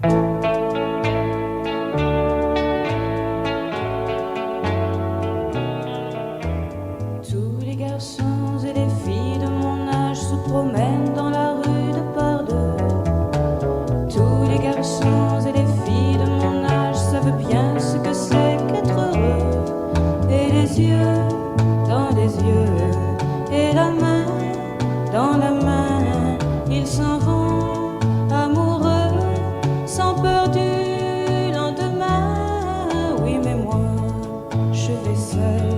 Tous les garçons et les filles de mon âge se promènent dans la rue de par deux. Tous les garçons et les filles de mon âge savent bien ce que c'est qu'être heureux. Et les yeux dans les yeux, et la main dans la main, ils s'en vont amoureux, sans peur du lendemain. Oui, mais moi, je vais seul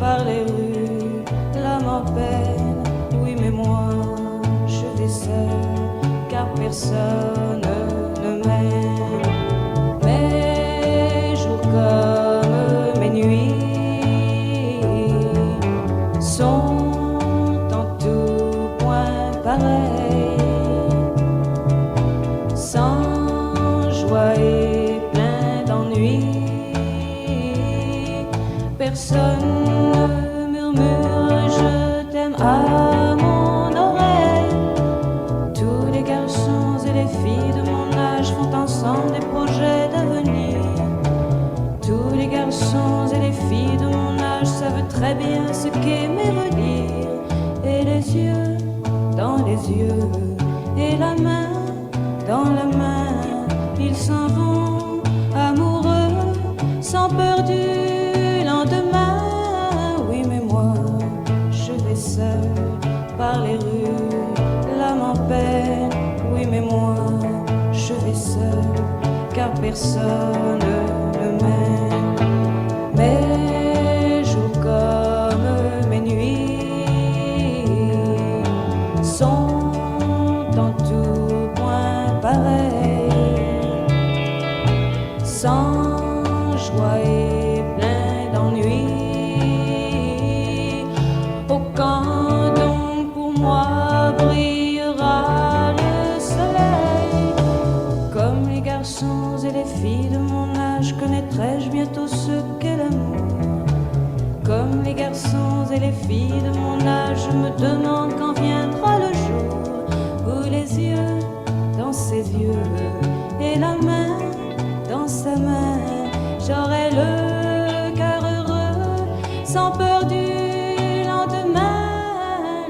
par les rues, l'âme en peine. Oui, mais moi, je vais seul, car personne ne m'aime. Mes jours comme mes nuits sont en tout point pareils, sans joie et plein d'ennui. Personne ne murmure je t'aime à mon oreille. Tous les garçons et les filles de mon âge font ensemble des projets d'avenir. Tous les garçons et les filles de mon âge savent très bien ce qu'aimer veut dire. Et les yeux dans les yeux, et la main dans la main, ils s'en vont amoureux, sans peur du lendemain. Oui, mais moi, je vais seul par les rues, l'âme en peine. Oui, mais moi, je vais seul, car personne ne m'aime. Mes jours comme mes nuits sont en tout point pareils, sans joie et plein d'ennui. Oh, quand donc pour moi brillera le soleil, comme les garçons et les filles de mon âge, connaîtrai-je bientôt ce qu'est l'amour. Comme les garçons et les filles de mon âge, je me demande quand viendra le jour où les yeux dans ses yeux et la main dans sa main, j'aurai le cœur heureux, sans peur du lendemain.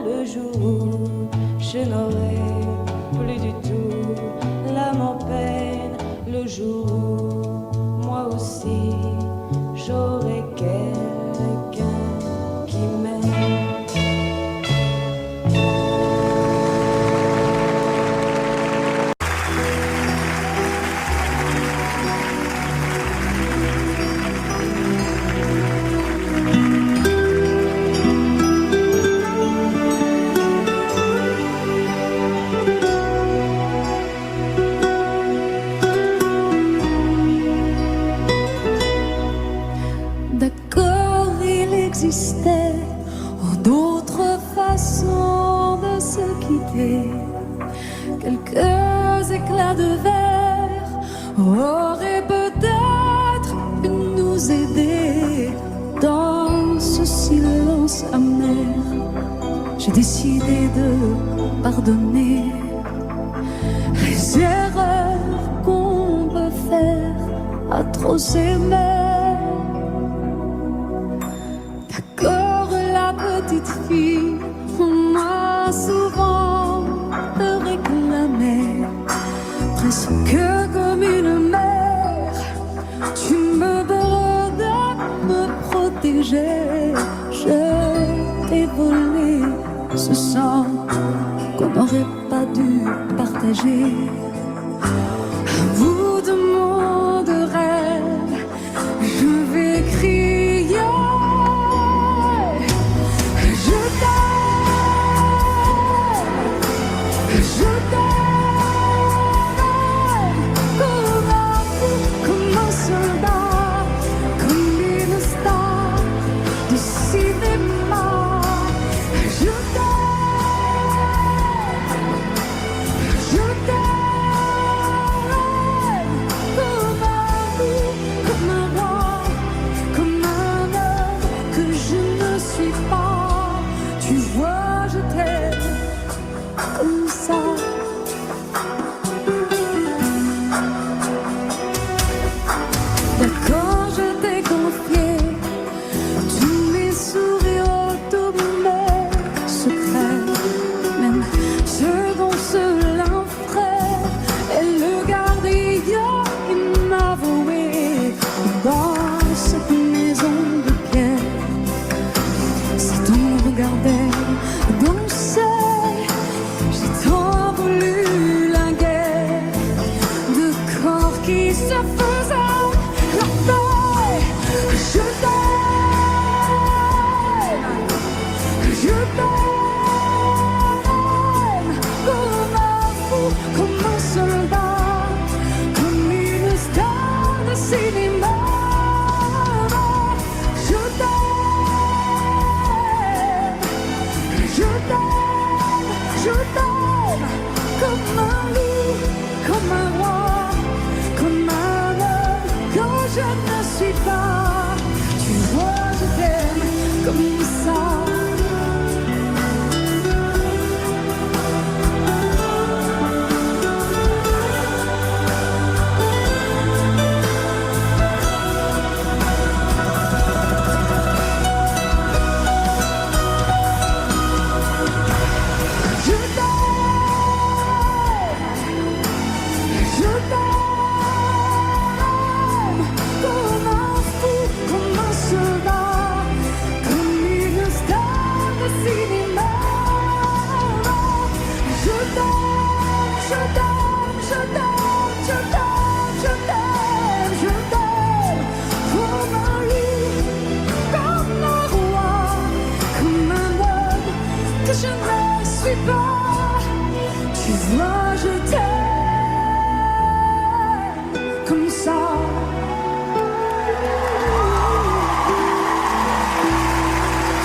Le jour où je n'aurai plus du tout l'âme en peine, le jour où moi aussi j'aurai quelqu'un qui m'aime. D'accord, il existait d'autres façons de se quitter. Quelques éclats de verre auraient peut-être pu nous aider. Dans ce silence amer, j'ai décidé de pardonner les erreurs qu'on peut faire à trop s'aimer. D'accord, la petite fille m'a souvent réclamé, presque comme une mère. Tu me donnes de me protéger. Je t'ai volé ce sang qu'on n'aurait pas dû partager. Un bout de monde rêve, je vais crier. Je t'aime comme un fou, comme un soldat, comme une star du cinéma. Je t'aime, je t'aime. qui se faisait la paix. Je t'aime, je t'aime comme un fou, comme un soldat, comme une star de cinéma. Je t'aime, je t'aime, je t'aime comme un loup, comme un roi, comme un homme que je ne suis pas. Tu vois, je t'aime comme ça. Je t'aime comme un fou, comme un soldat, comme une star de cinéma. Je t'aime, je t'aime, je t'aime, je t'aime, je t'aime, je t'aime comme un loup, comme un roi, comme un homme que je ne suis pas. Tu vois, je t'aime comme ça.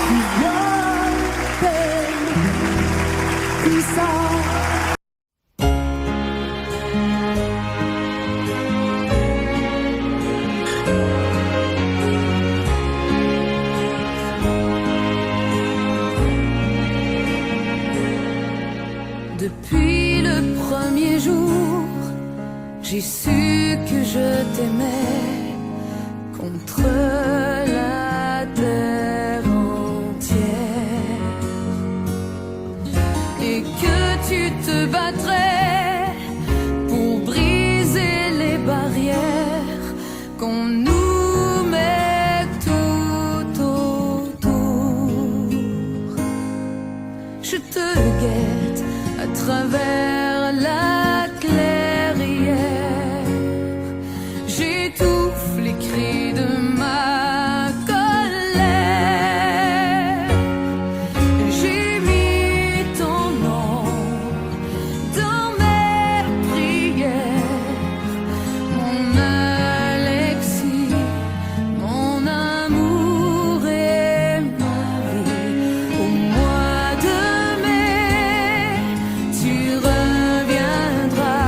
Tu vois, je t'aime comme ça. Depuis le premier jour, j'ai su que je t'aimais contre la terre entière et que tu te battrais pour briser les barrières qu'on nous met tout autour. Je te guette à travers la clairière, j'étouffe les cris de ma colère. J'ai mis ton nom dans mes prières, mon Alexis, mon amour et ma vie. Au mois de mai, tu reviendras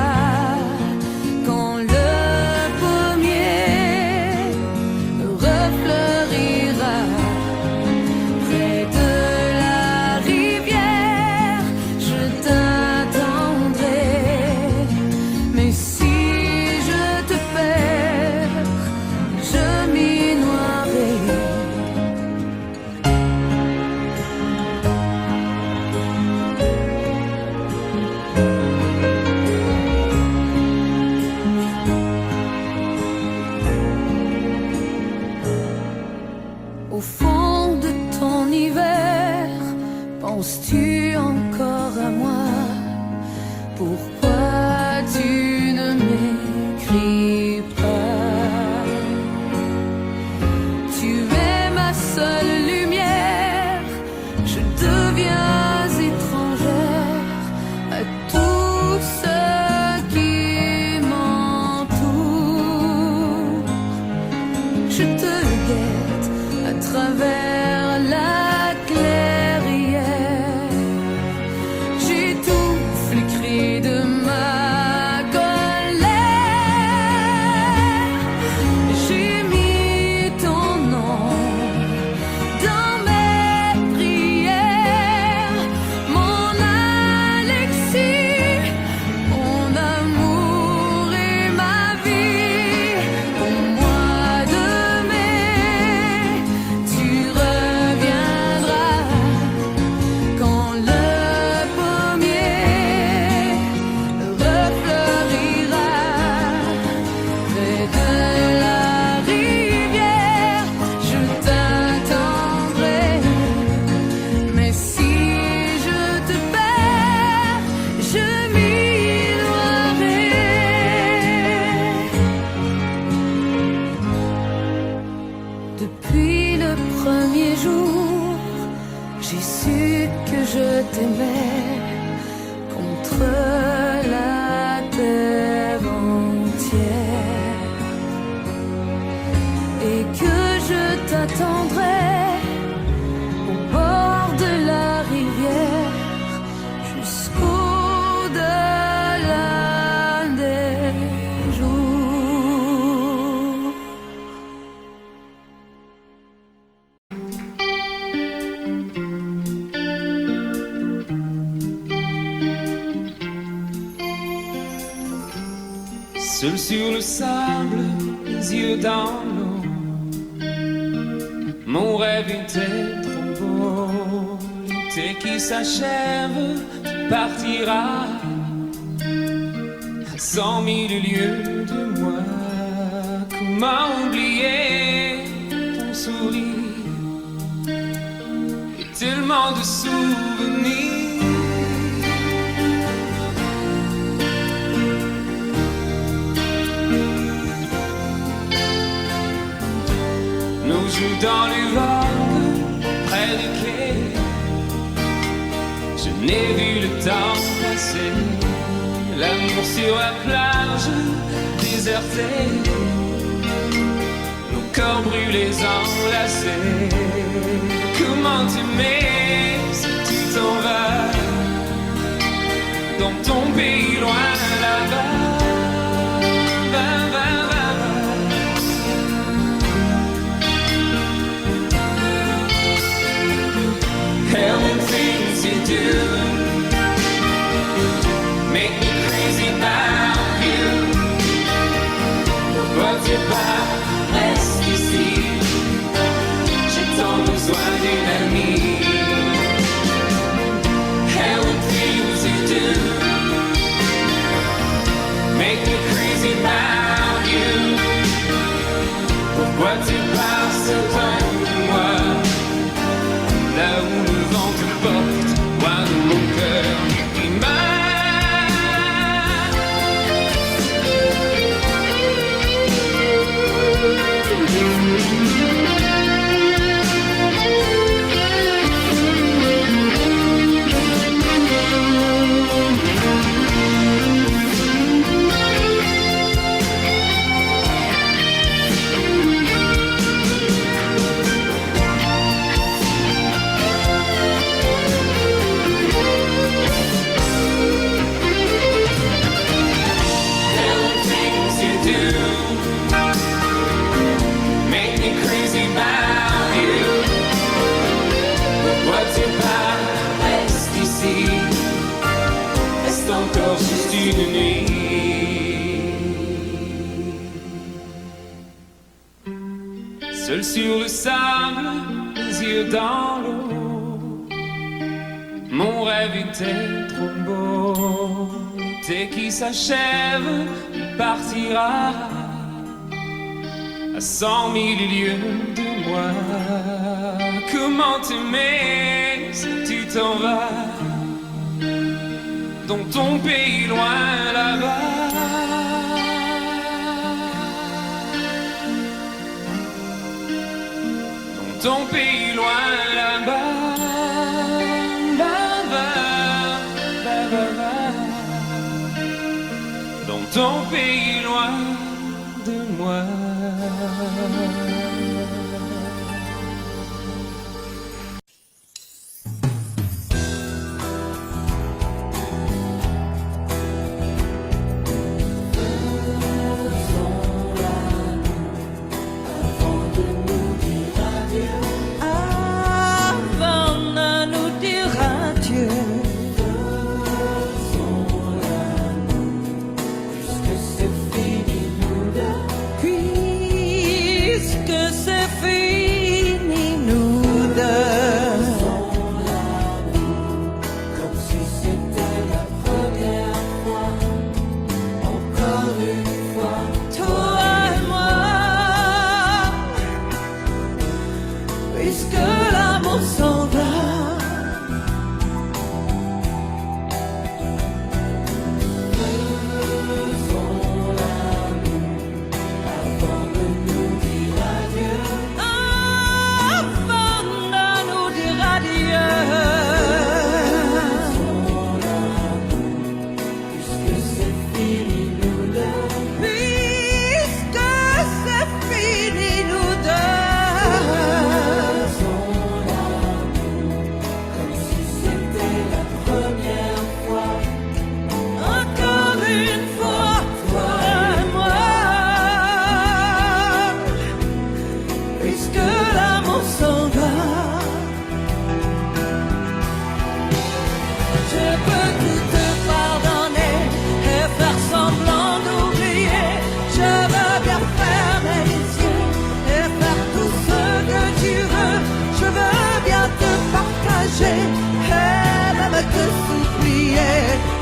quand le pommier refleurira près de la rivière. Je t'attendrai, mais si je te perds, je m'y noierai. Au fond de ton hiver, penses-tu encore à moi? Pourquoi tu ne m'écris pas? Tu es ma seule lumière, je deviens étrangère à tout ce qui m'entoure. Je te guette à travers la clairière, j'étouffe les cris de ma colère. J'ai mis ton nom dans mes prières, mon Alexis, mon amour et ma vie. Au mois de mai, tu reviendras Seul sur le sable, les yeux dans l'eau. Mon rêve était trop beau. L'été qui s'achève, tu partiras à 100 000 lieues de moi. Comment oublier ton sourire et tellement de souvenirs. Nous jouons dans les vagues près du quai. Je n'ai vu le temps passer. L'amour sur la plage désertée. Nos corps brûlés enlacés. Comment t'aimer si tu t'en vas dans ton pays loin là-bas. Hell and things you do make me crazy about you. Pourquoi tu pars, reste ici. J'ai tant besoin d'une amie. Hell and things you do make me crazy about you. Pourquoi tu pars si loin de moi? Là où le vent te porte, loin de mon cœur qui une nuit. Seul sur le sable, les yeux dans l'eau. Mon rêve était trop beau. L'été qui s'achève, il partira à 100 000 lieues de moi. Comment t'aimer si tu t'en vas dans ton pays loin là-bas. Dans ton pays loin là-bas. Dans ton pays loin de moi. Avant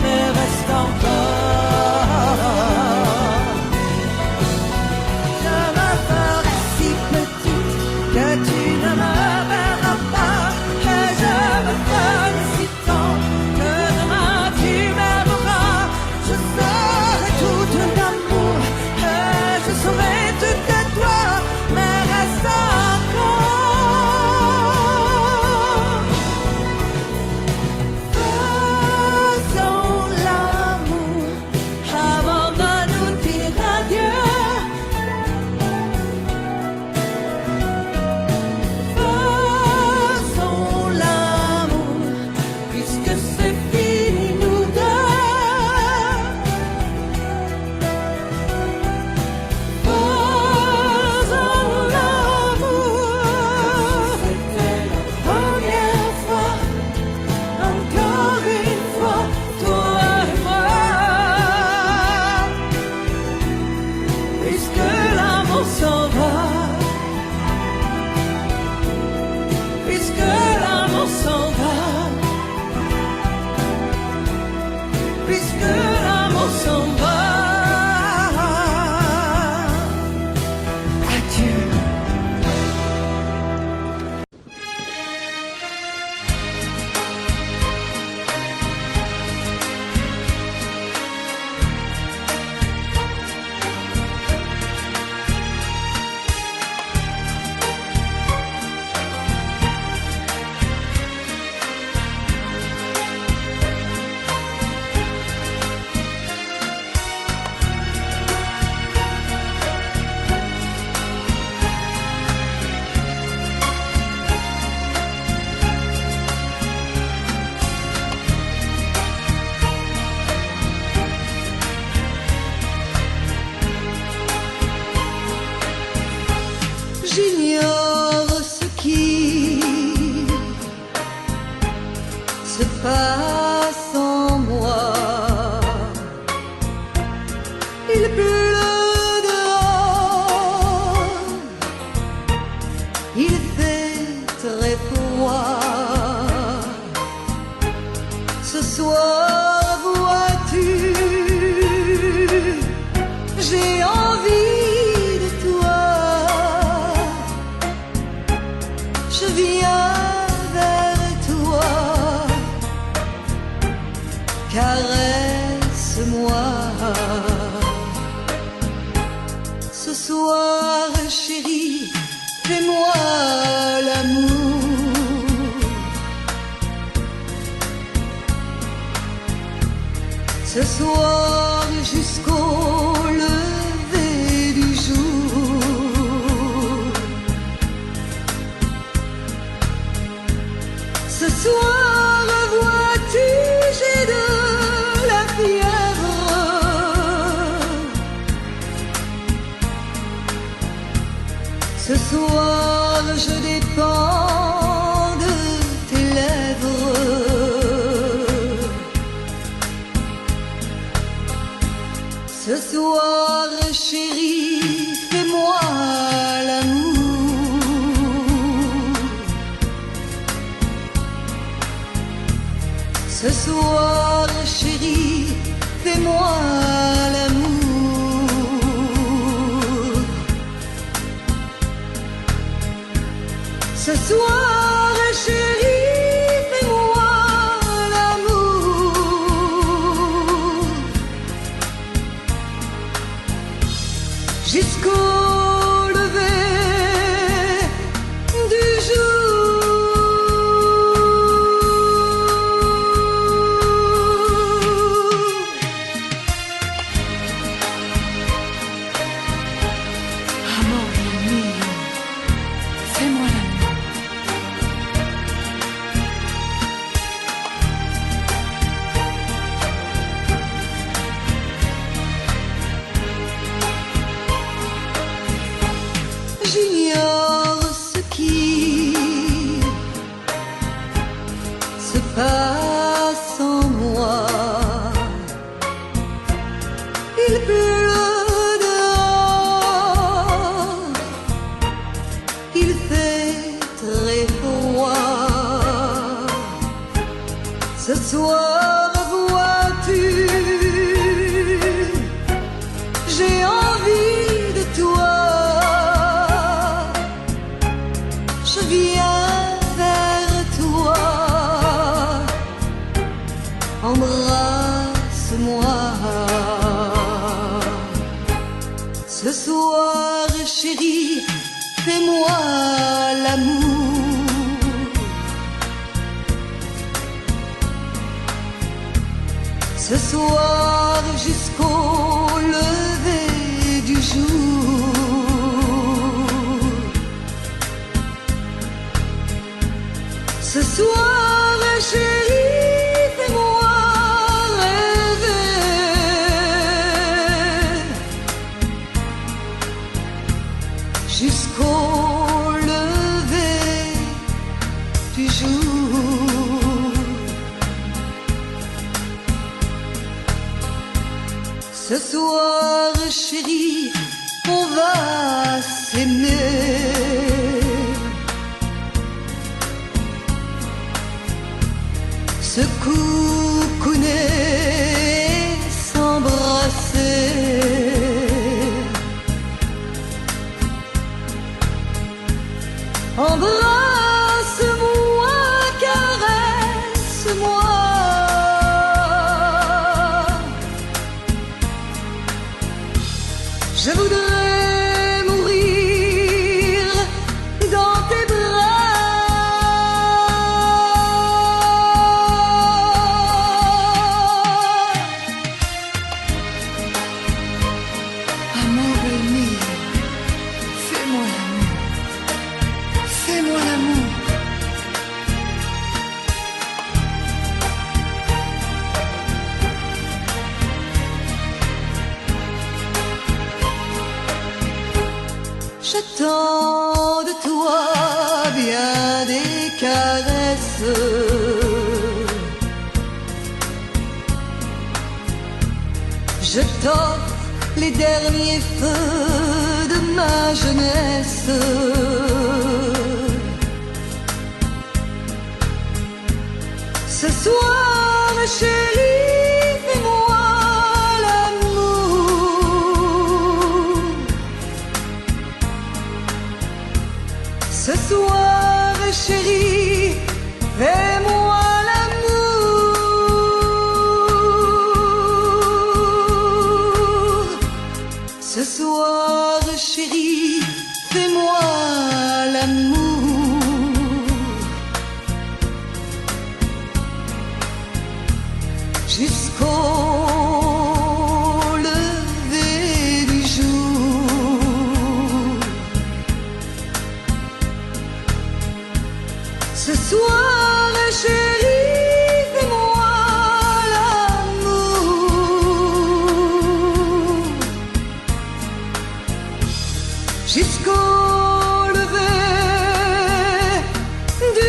mais reste encore. Je me ferai si petite que tu ne me verras pas, et je me ferai si tendre que demain tu m'aimeras. Je serai toute d'amour et je serai toute de toi, mais reste encore. Faisons l'amour avant de nous dire adieu. Faisons l'amour puisque c'est fini nous deux. Faisons l'amour. C'était la première fois, encore une fois, toi et moi. Puisque l'amour s'en va, puisque l'amour s'en va, puisque l'amour s'en va. Adieu. J'ignore ce qui se passe en moi. Il pleut dehors, il fait très froid. Ce soir, vois-tu, j'ai envie de toi. Je viens vers toi, caresse-moi. Ce soir, chérie, fais-moi l'amour. Ce soir, jusqu'au lever du jour. Ce soir, vois-tu, j'ai de la fièvre. Ce soir, je dépends de tes lèvres. Ce soir, chérie, fais-moi l'amour. Ce soir, chérie, fais-moi l'amour. Ce soir, chérie, fais-moi l'amour. Jusqu'au lever du jour. Amore mio, fais-moi l'amour. Ce soir, chérie, fais-moi l'amour. Ce soir jusqu'au lever du jour. Ce soir, chérie, fais-moi rêver. Jusqu'au lever du jour. Ce soir, chérie, on va s'aimer. Se coucouner, s'embrasser. Embrasse-moi, caresse-moi. Je voudrais mourir dans tes bras. Amore mio, fais-moi l'amour. Fais-moi l'amour. J'attends de toi bien des caresses. Je t'offre les derniers feux de ma jeunesse. Ce soir, chérie, fais-moi l'amour. Ce soir, chérie, fais-moi l'amour. Ce soir, chérie, fais-moi l'amour. Jusqu'au lever du jour. Ce soir, chérie, fais-moi l'amour. Jusqu'au lever du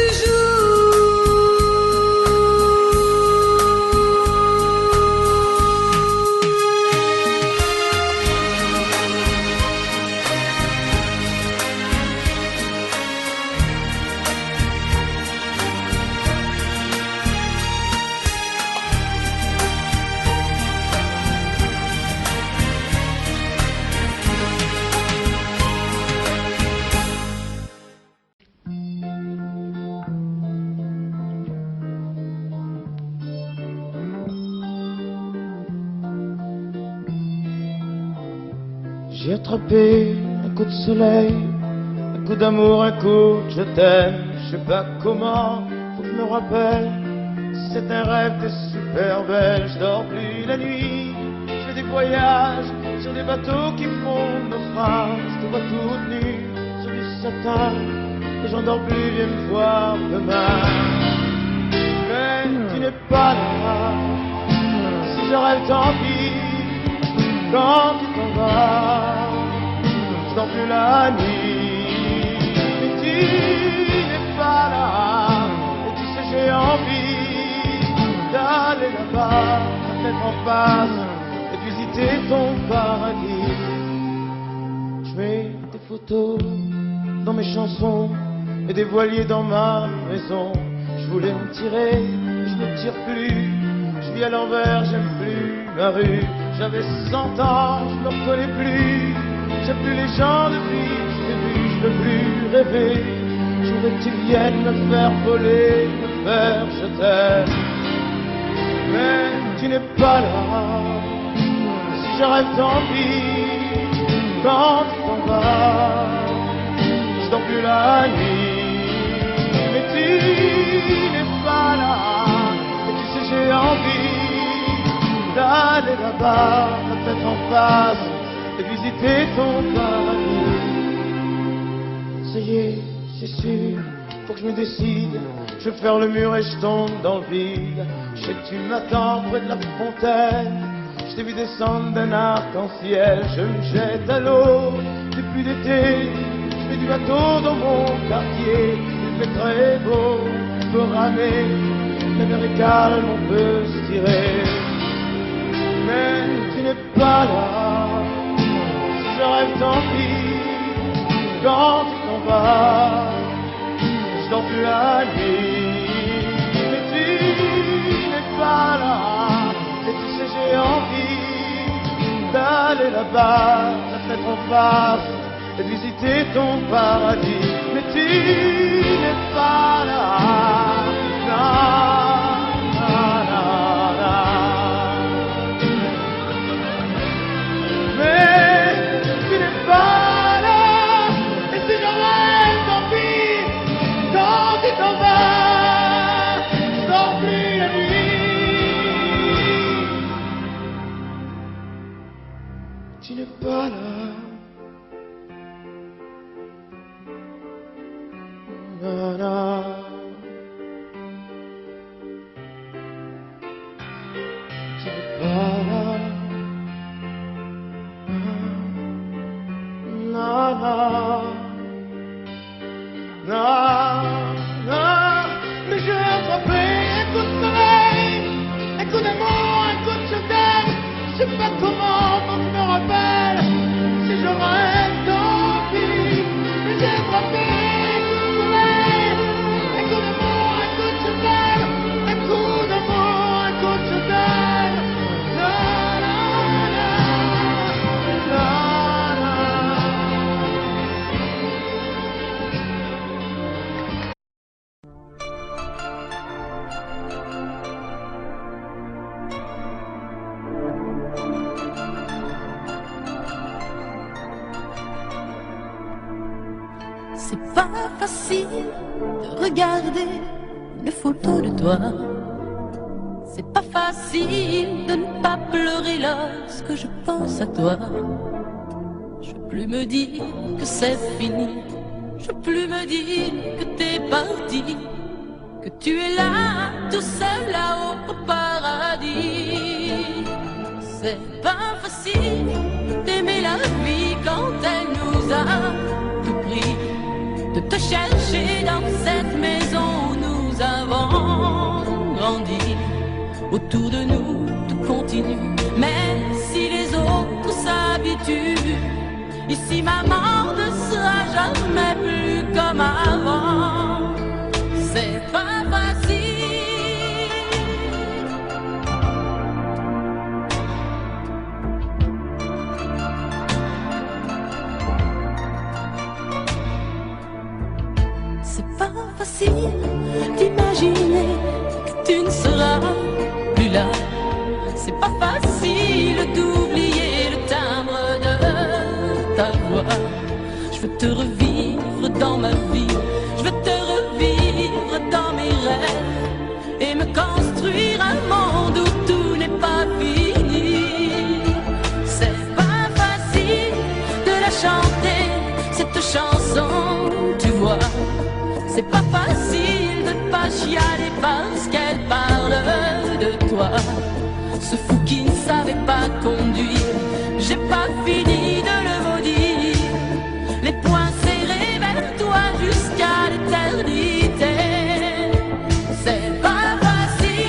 J'ai attrapé un coup de soleil, un coup d'amour, un coup de je t'aime. Je sais pas comment, faut que je me rappelle. C'est un rêve, t'es super belle. Je dors plus la nuit, je fais des voyages sur des bateaux qui font naufrage. Je te vois toute nue sur du satin et j'en dors plus, viens me voir demain. Mais tu n'es pas là, si je rêve tant pis. Quand tu t'en vas, je dors plus la nuit. Mais tu n'es pas là, et tu sais j'ai envie d'aller là-bas, te mettre en face et de visiter ton paradis. Je mets des photos dans mes chansons et des voiliers dans ma maison. Je voulais me tirer, mais je me tire plus. Je vis à l'envers, j'aime plus ma rue. J'avais 100 ans, je me reconnais plus. J'aime plus les gens de vie, je t'ai vu, je peux plus rêver. Je voudrais que tu viennes me faire voler, me faire je t'aime. Mais tu n'es pas là, si je rêve tant pis. quand tu t'en vas, je dors plus la nuit, mais tu n'es pas là. Et tu sais, j'ai envie d'aller là-bas, la tête en face, et visiter ton paradis. Ça y est, c'est sûr, faut que je me décide. Je vais faire le mur et je tombe dans le vide. Je sais que tu m'attends près de la fontaine. Je t'ai vu descendre d'un arc-en-ciel. Je me jette à l'eau depuis l'été. Je fais du bateau dans mon quartier. Il fait très beau, on peut ramer. La mer est calme, on peut se tirer. Mais tu n'es pas là. Si je rêve, tant pis. Quand tu t'en vas, je dors plus la nuit. Mais tu n'es pas là. Et tu sais, j'ai envie d'aller là-bas, la tête en face, et visiter ton paradis. Mais tu n'es pas là. Non, non, non. Mais tu n'es pas là. Et si je rêve, tant pis. Quand tu t'en vas, je dors plus la nuit. Tu n'es pas là. Na, na. Tu n'es pas là. Na, na. Non, non, mais je vais attraper un coup de soleil, un coup d'amour, un coup de je t'aime. Je sais pas comment, faut que je me rappelle. Si je rêve, tant pis. Mais j'ai attrapé un coup de soleil, un coup d'amour, un coup de je t'aime. Un coup d'amour, un coup de je t'aime. La, la, la, la, la. C'est pas facile de regarder une photo de toi. C'est pas facile de ne pas pleurer lorsque je pense à toi. Je veux plus me dire que c'est fini. Je veux plus me dire que t'es parti. Que tu es là, tout seul là-haut au paradis. C'est pas facile d'aimer la vie quand elle nous a tout pris. De te chercher dans cette maison où nous avons grandi. Autour de nous, tout continue, mais si les autres s'habituent, ici maman ne sera jamais plus comme avant. C'est pas facile. C'est pas facile d'imaginer que tu ne seras plus là. C'est pas facile d'oublier le timbre de ta voix. Je veux te revivre dans ma vie. Je veux te revivre dans mes rêves. Et me construire un monde où tout n'est pas fini. C'est pas facile de la chanter, cette chanson, tu vois. C'est pas facile de ne pas chialer parce qu'elle parle de toi. Ce fou qui ne savait pas conduire, j'ai pas fini de le maudire. Les poings serrés vers toi jusqu'à l'éternité. C'est pas facile.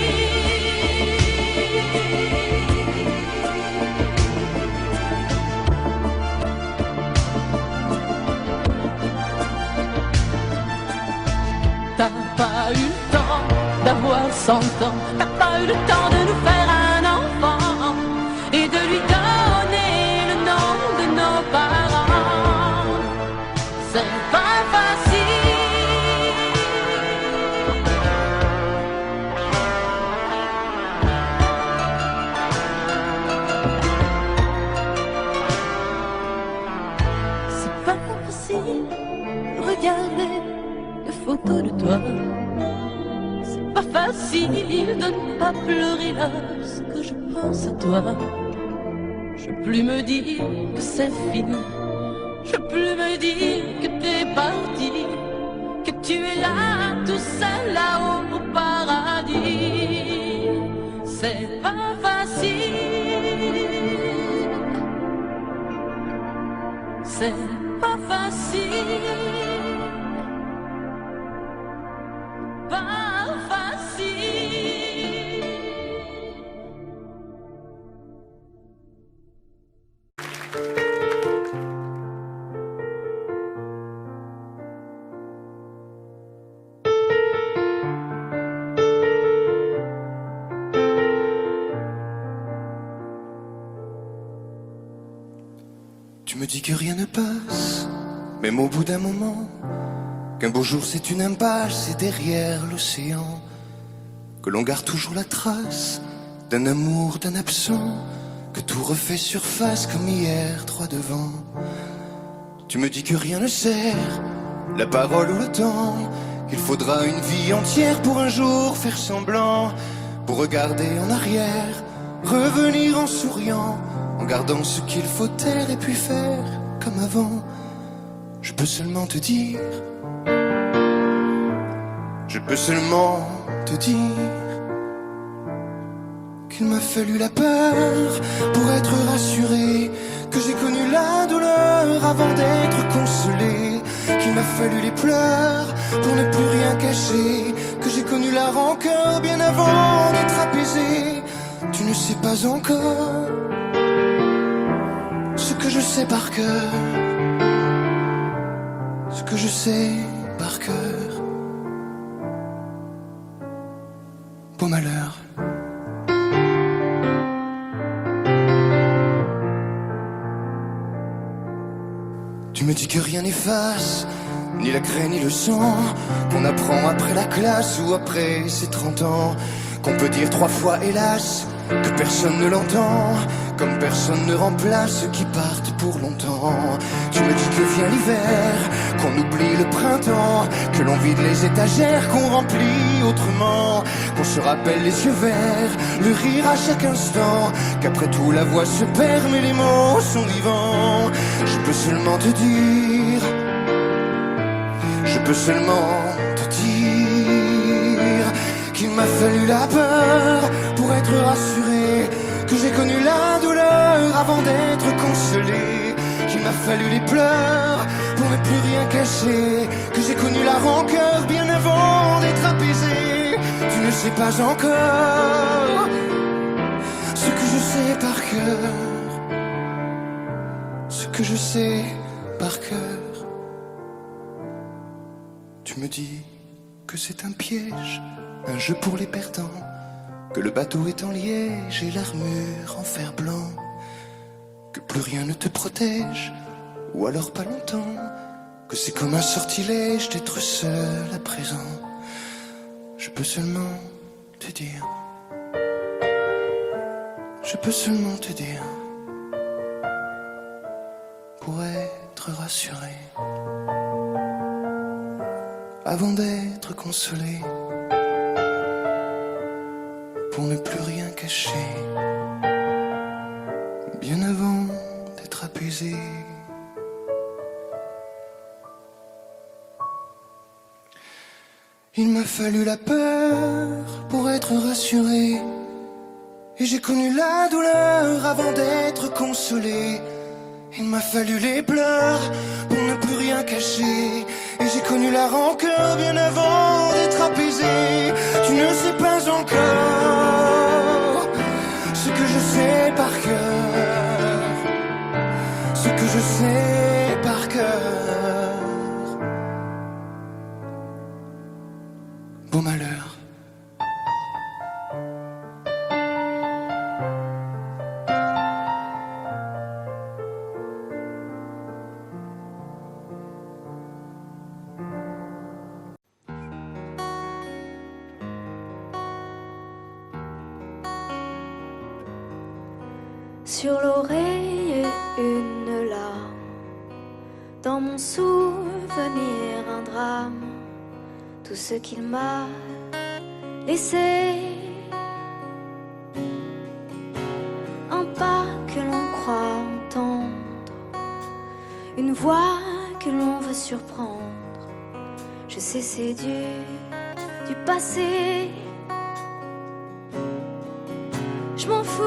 T'as pas eu le temps d'avoir 100 ans. T'as pas eu le temps de nous faire un enfant et de lui donner le nom de nos parents. C'est pas facile. pas facile de regarder des photos de toi. C'est pas facile de ne pas pleurer lorsque je pense à toi. Je peux plus me dire que c'est fini. Je peux plus me dire que t'es parti, que tu es là, tout seul là-haut au paradis. C'est pas facile. C'est pas facile. Pas facile. Tu me dis que rien ne passe, même au bout d'un moment, qu'un beau jour c'est une impasse et derrière l'océan, que l'on garde toujours la trace d'un amour, d'un absent, que tout refait surface comme hier, droit devant. Tu me dis que rien ne sert, la parole ou le temps, qu'il faudra une vie entière pour un jour faire semblant, pour regarder en arrière, revenir en souriant, en gardant ce qu'il faut taire et puis faire comme avant. Je peux seulement te dire, je peux seulement te dire qu'il m'a fallu la peur pour être rassuré, que j'ai connu la douleur avant d'être consolé, qu'il m'a fallu les pleurs pour ne plus rien cacher, que j'ai connu la rancœur bien avant d'être apaisé. Tu ne sais pas encore ce que je sais par cœur, ce que je sais par cœur. Beau malheur. Tu me dis que rien n'efface, ni la craie ni le sang, qu'on apprend après la classe ou après ses 30 ans, qu'on peut dire 3 fois hélas, que personne ne l'entend, comme personne ne remplace ceux qui partent pour longtemps. Tu me dis que vient l'hiver, qu'on oublie le printemps, que l'on vide les étagères, qu'on remplit autrement, qu'on se rappelle les yeux verts, le rire à chaque instant, qu'après tout la voix se perd mais les mots sont vivants. Je peux seulement te dire, je peux seulement te dire qu'il m'a fallu la peur pour être rassuré, que j'ai connu la douleur avant d'être consolé, qu'il m'a fallu les pleurs pour ne plus rien cacher, que j'ai connu la rancœur bien avant d'être apaisé. Tu ne sais pas encore ce que je sais par cœur, ce que je sais par cœur. Tu me dis que c'est un piège, un jeu pour les perdants, que le bateau est en liège et l'armure en fer blanc, que plus rien ne te protège, ou alors pas longtemps, que c'est comme un sortilège d'être seul à présent. Je peux seulement te dire, je peux seulement te dire, pour être rassuré, avant d'être consolé, pour ne plus rien cacher, bien avant d'être apaisé. Il m'a fallu la peur pour être rassuré, et j'ai connu la douleur avant d'être consolé. Il m'a fallu les pleurs pour ne plus rien cacher, et j'ai connu la rancœur bien avant d'être apaisé. Tu ne sais pas encore ce que je sais par cœur, ce que je sais par cœur. Beau malheur. Sur l'oreille une larme, dans mon souvenir un drame, tout ce qu'il m'a laissé. Un pas que l'on croit entendre, une voix que l'on veut surprendre. Je sais, c'est du passé. Je m'en fous,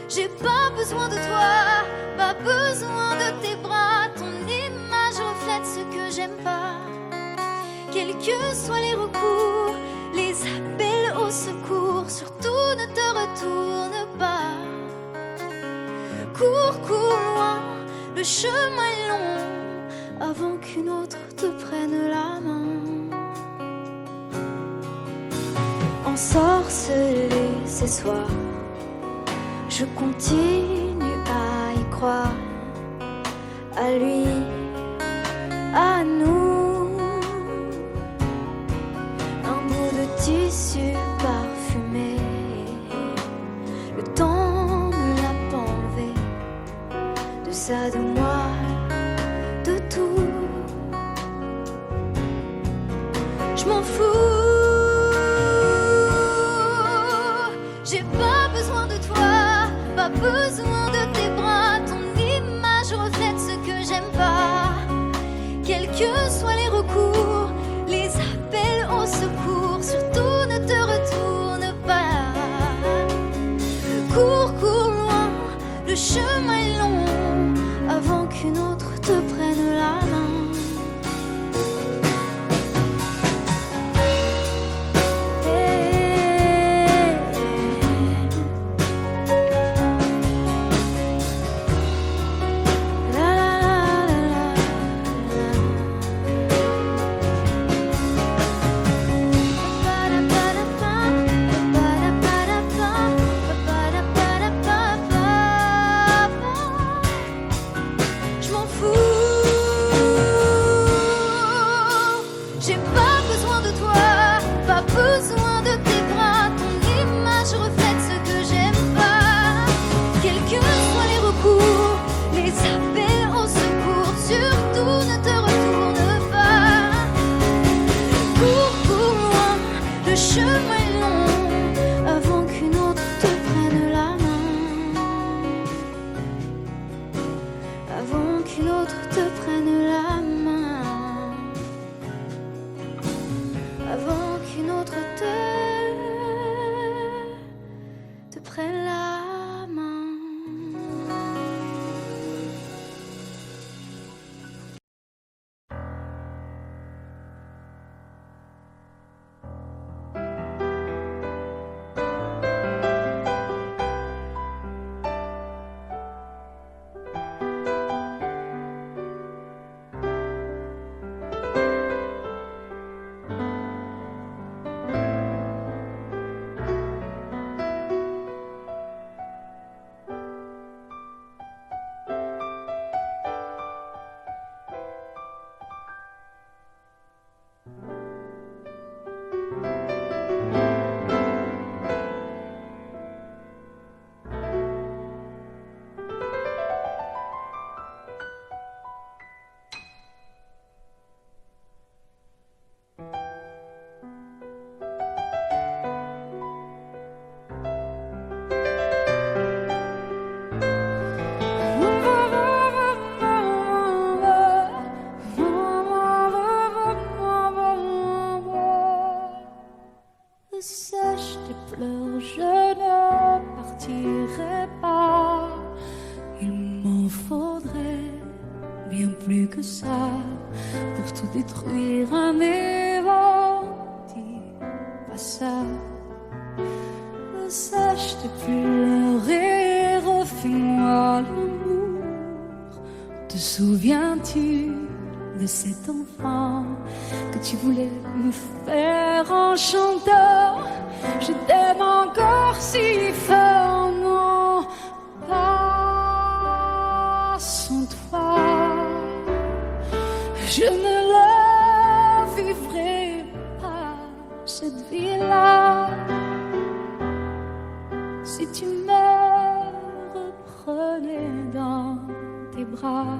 j'ai pas besoin de toi, pas besoin de tes bras. Ton image reflète ce que j'aime pas. Quels que soient les recours, les appels au secours, surtout ne te retourne pas. Cours, cours loin, le chemin est long, avant qu'une autre te prenne la main. Ensorcelé ces soirs, je continue à y croire, à lui, à nous. Un bout de tissu parfumé, le temps ne l'a pas enlevé, de ça, de moi, de tout. Je m'en fous, j'ai pas besoin de toi, pas besoin de tes bras. Ton image reflète ce que j'aime pas. Quels que soient les recours, les appels au secours, surtout ne te retourne pas. Cours, cours loin, le chemin est long, avant qu'une autre te prenne la main. Je m'en fous, j'ai pas besoin de toi, pas besoin de tes bras. Ton image reflète ce que j'aime pas. Quels que soient les recours, les appels au secours, surtout ne te retourne pas. Cours, cours loin, le chemin est long, avant qu'une autre te prenne la main. Avant qu'une autre te prenne la main. Avant qu'une autre te prenne la main. Sèche tes pleurs, je ne partirai pas. Il m'en faudrait bien plus que ça pour tout détruire, un évent. Dis pas ça. Sèche tes pleurs et refais-moi l'amour. Te souviens-tu de cet enfant que tu voulais me faire en chantant? Je t'aime encore si fort, non, pas sans toi. Je ne la vivrai pas, cette vie-là, si tu me reprenais. prenais dans tes bras.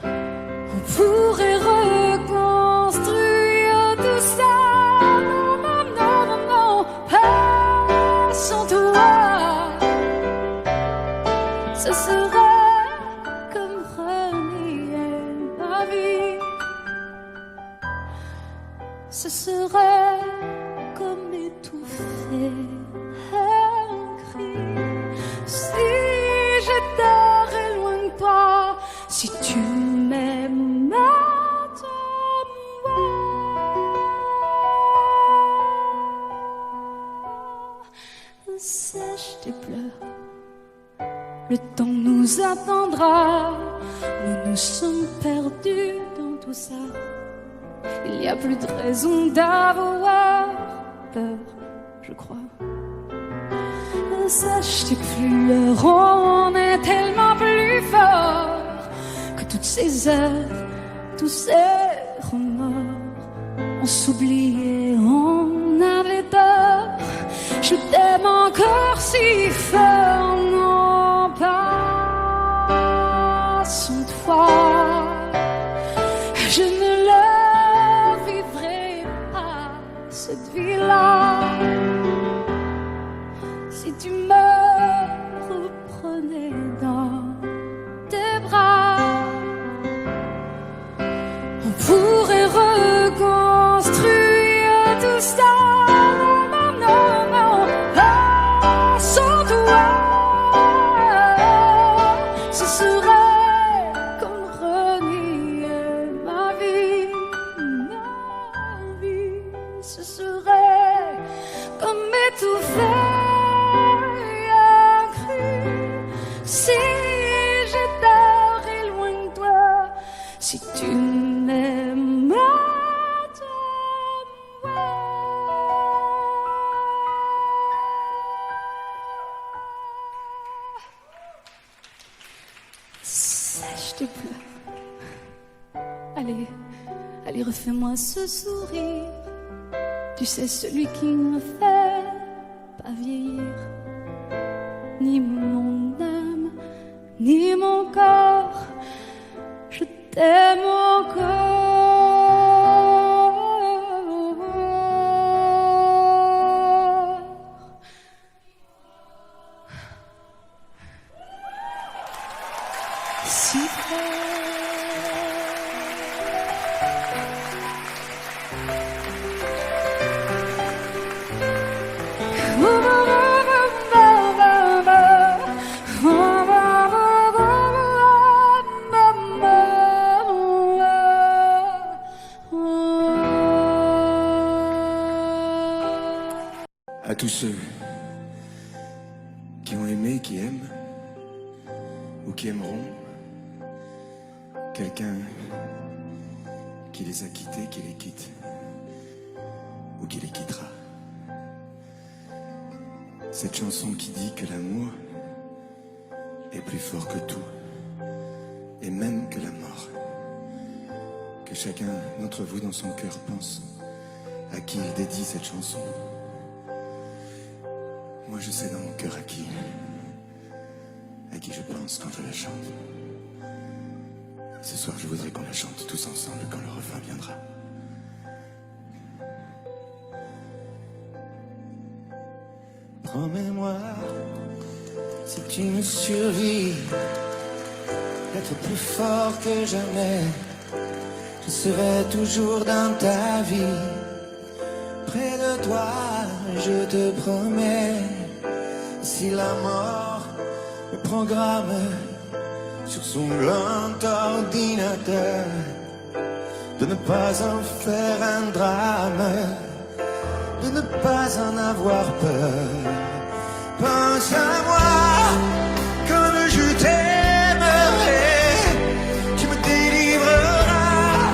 On pourrait reconstruire tout ça. Non, non, non, non, non, pas sans toi. Ce serait comme renier ma vie. Ce serait comme étouffer un cri. Si j'étais loin de toi, si tu m'aimes moi, sèche tes pleurs. Le temps nous attendra. Nous nous sommes perdus dans tout ça. Il n'y a plus de raison d'avoir peur, je crois. Sache tes pleurs, on est tellement plus fort que toutes ces heures, tous ces remords. On s'oubliait, on avait tort. Je t'aime encore si fort, non pas sans toi. Je ne le vivrai pas, cette vie-là. Si tu me reprenais dans tes bras, on pourrait reconstruire tout ça. Non, non, non, pas sans toi. Ce serait comme renier ma vie. Ce serait comme étouffer. Si j'étais loin de toi, si tu m'aimes moi. Sèche tes pleurs. Allez, allez, refais-moi ce sourire. Tu sais, celui qui ne me fait pas vieillir. Ni mon âme, ni mon corps, je t'aime encore. Si fort. À tous ceux qui ont aimé, qui aiment, ou qui aimeront, quelqu'un qui les a quittés, qui les quitte, ou qui les quittera. Cette chanson qui dit que l'amour est plus fort que tout, et même que la mort. Que chacun d'entre vous dans son cœur pense à qui il dédie cette chanson. Moi je sais dans mon cœur à qui je pense quand je la chante. Ce soir je voudrais qu'on la chante tous ensemble quand le refrain viendra. Promets-moi, si tu me survis, d'être plus fort que jamais. Je serai toujours dans ta vie, près de toi, je te promets. Si la mort me programme sur son grand ordinateur, de ne pas en faire un drame, de ne pas en avoir peur. Pense à moi comme je t'aimerai, tu me délivreras,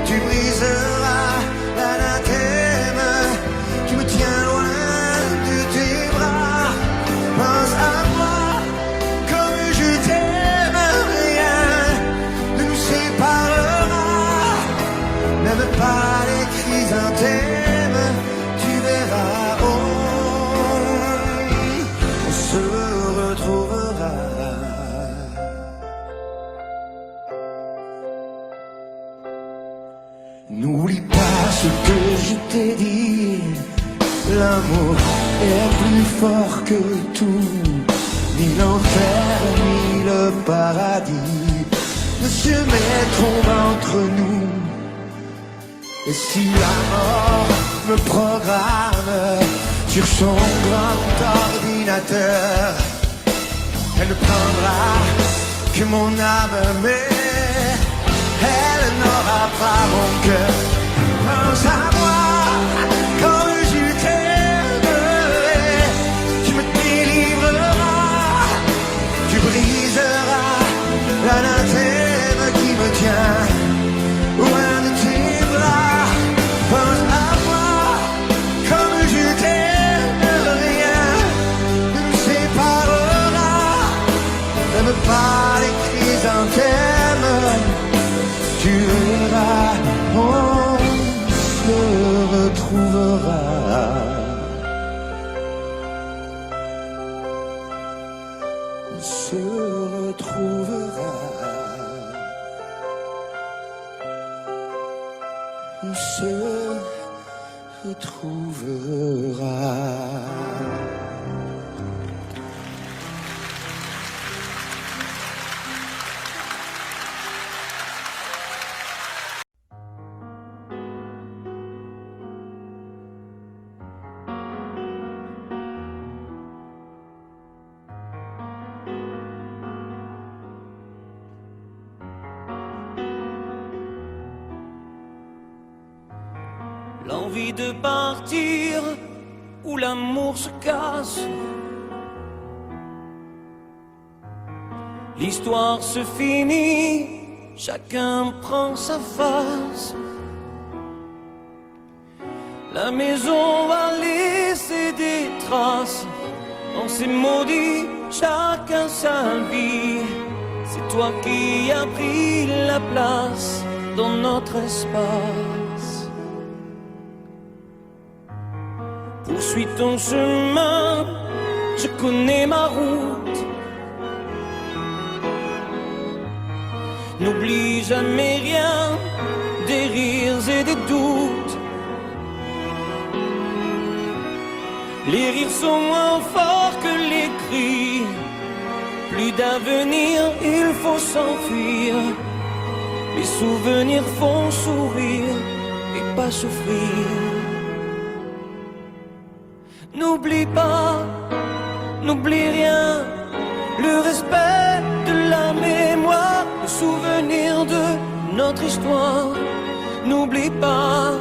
tu briseras l'anathème qui me tient loin de tes bras. Pense à moi comme je t'aime, rien ne nous séparera, même pas les chrysanthèmes, tu verras. Oh, retrouveras. N'oublie pas ce que je t'ai dit, l'amour est plus fort que tout, ni l'enfer ni le paradis ne se mettront entre nous. Et si la mort me programme sur son grand ordinateur, elle ne prendra que mon âme, mais elle n'aura pas mon cœur. Pense à moi quand je t'aimerai, tu me délivreras, tu briseras l'anathème qui me tient loin de tes bras. Pense à moi comme je t'aime, rien ne nous séparera, n'aime pas les chrysanthèmes. Tu verras, on se retrouvera. On se retrouvera. On se retrouvera. L'envie de partir où l'amour se casse. L'histoire se finit, chacun prend sa face. La maison va laisser des traces. On s'est maudit, chacun sa vie. C'est toi qui as pris la place dans notre espace. Poursuis ton chemin, je connais ma route. N'oublie jamais rien, des rires et des doutes. Les rires sont moins forts que les cris. Plus d'avenir, il faut s'enfuir. Les souvenirs font sourire et pas souffrir. N'oublie pas, n'oublie rien, le respect de la mémoire, le souvenir de notre histoire. N'oublie pas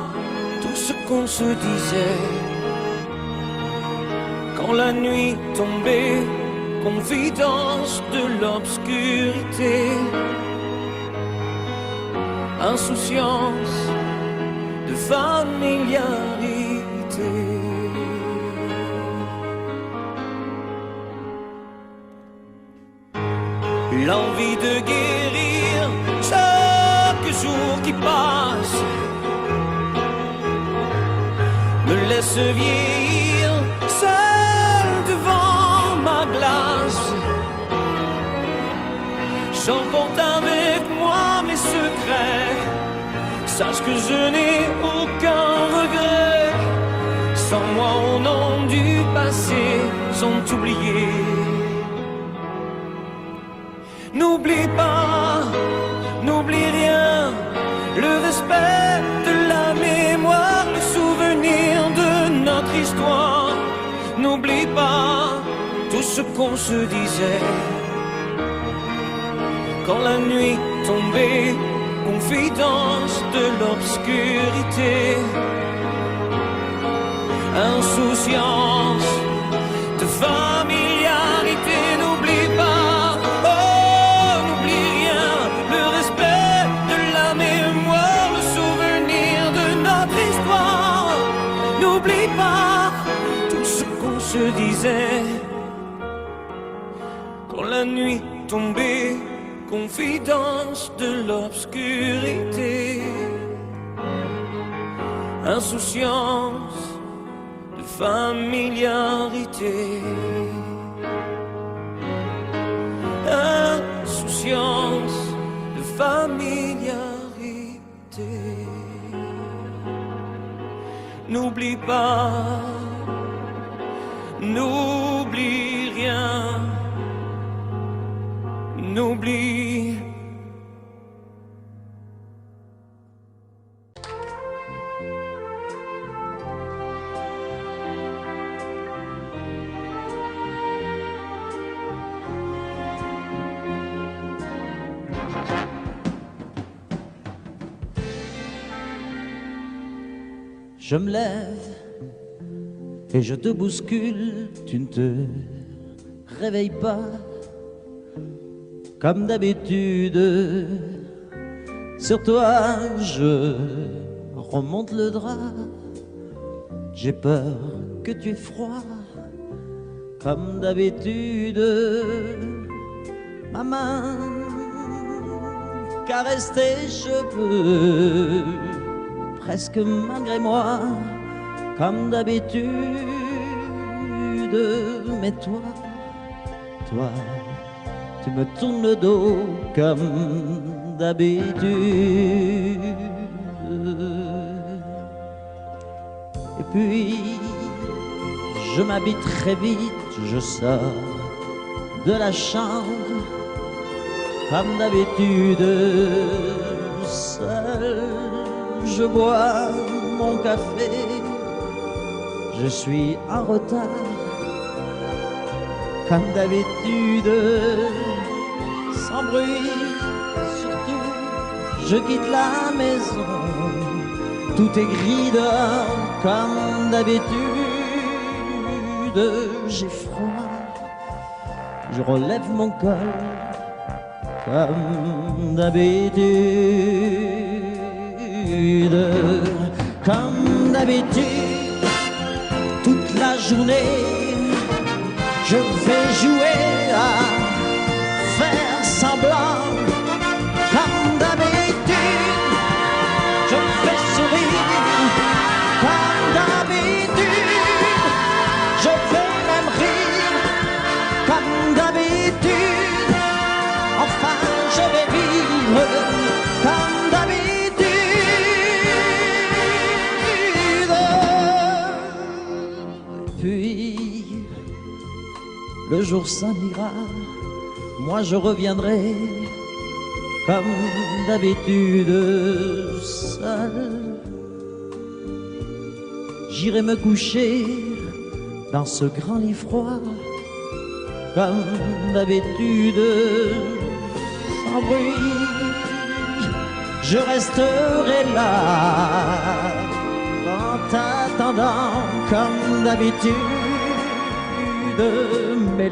tout ce qu'on se disait quand la nuit tombait, confidence de l'obscurité, insouciance de familiarité. L'envie de guérir chaque jour qui passe me laisse vieillir seul devant ma glace. J'emporte avec moi mes secrets, sache que je n'ai aucun regret. Sans moi au nom du passé sont oubliés. N'oublie pas, n'oublie rien, le respect de la mémoire, le souvenir de notre histoire. N'oublie pas tout ce qu'on se disait quand la nuit tombait, confidence de l'obscurité, insouciance de familiarité. N'oublie pas. N'oublie pas tout ce qu'on se disait quand la nuit tombait, confidence de l'obscurité, insouciance de familiarité. n'oublie pas, n'oublie rien, n'oublie. Je me lève et je te bouscule, tu ne te réveilles pas comme d'habitude. Sur toi je remonte le drap, j'ai peur que tu aies froid comme d'habitude. Ma main caresse tes cheveux presque malgré moi, comme d'habitude. Mais toi, tu me tournes le dos comme d'habitude. Et puis, je m'habille très vite, je sors de la chambre, comme d'habitude, seul. Je bois mon café, je suis en retard, comme d'habitude, sans bruit, surtout, je quitte la maison, tout est gris dehors, comme d'habitude, j'ai froid, je relève mon col, comme d'habitude. Comme d'habitude, toute la journée, je vais jouer à faire semblant. Comme d'habitude, je fais sourire. Comme d'habitude, je vais même rire. Comme d'habitude, enfin je vais vivre. Comme d'habitude. Le jour s'en ira, moi je reviendrai comme d'habitude seul. J'irai me coucher dans ce grand lit froid comme d'habitude, sans bruit. Je resterai là en t'attendant comme d'habitude. Mes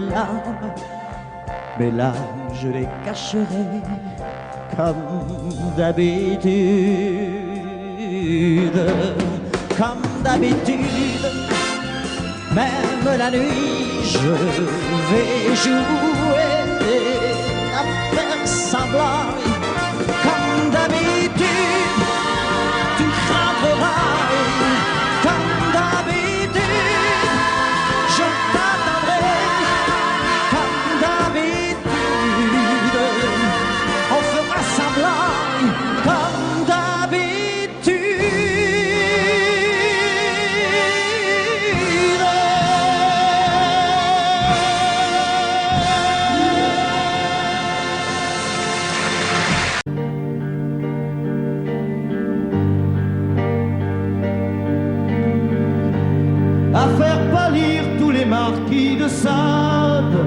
larmes, je les cacherai comme d'habitude. Comme d'habitude, même la nuit, je vais jouer à faire semblant. Comme d'habitude, tu rentreras comme d'habitude. Je t'attendrai comme d'habitude. On fera semblant comme d'habitude. À faire pâlir tous les marquis de Sade,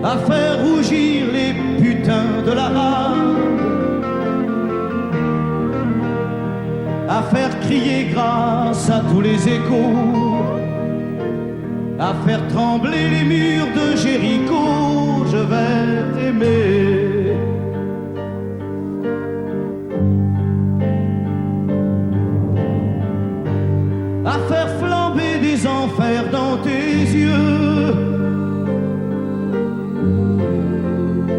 à faire rougir les putains de la rade, à faire crier grâce à tous les échos, à faire trembler les murs de Jéricho. Je vais t'aimer. À faire flamber des enfers dans tes yeux,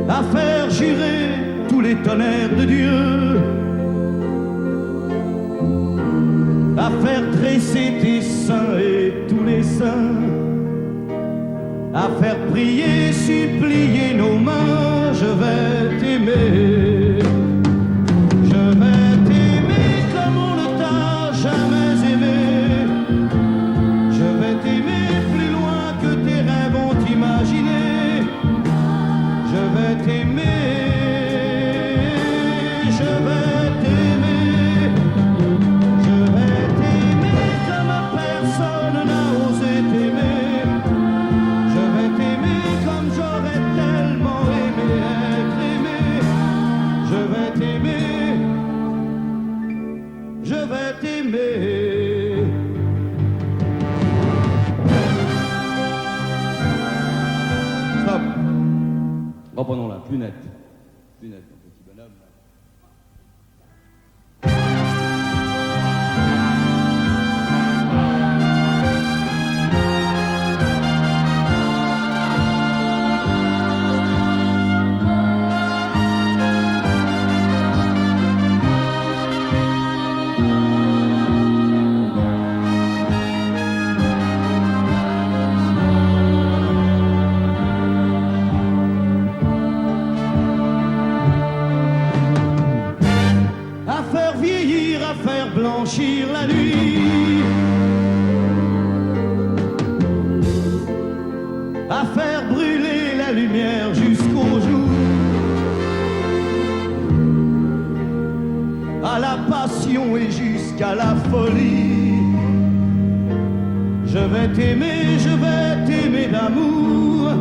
à faire jurer tous les tonnerres de Dieu, à faire dresser tes seins et tous les saints, à faire prier, supplier nos mains. Je vais t'aimer, je vais t'aimer. personne n'a osé t'aimer. Je vais t'aimer comme j'aurais tellement aimé être aimé. Je vais t'aimer, je vais t'aimer. Stop. Reprenons-la, plus net. Plus net, mon petit bonhomme. Blanchir la nuit, à faire brûler la lumière jusqu'au jour, à la passion et jusqu'à la folie. Je vais t'aimer d'amour,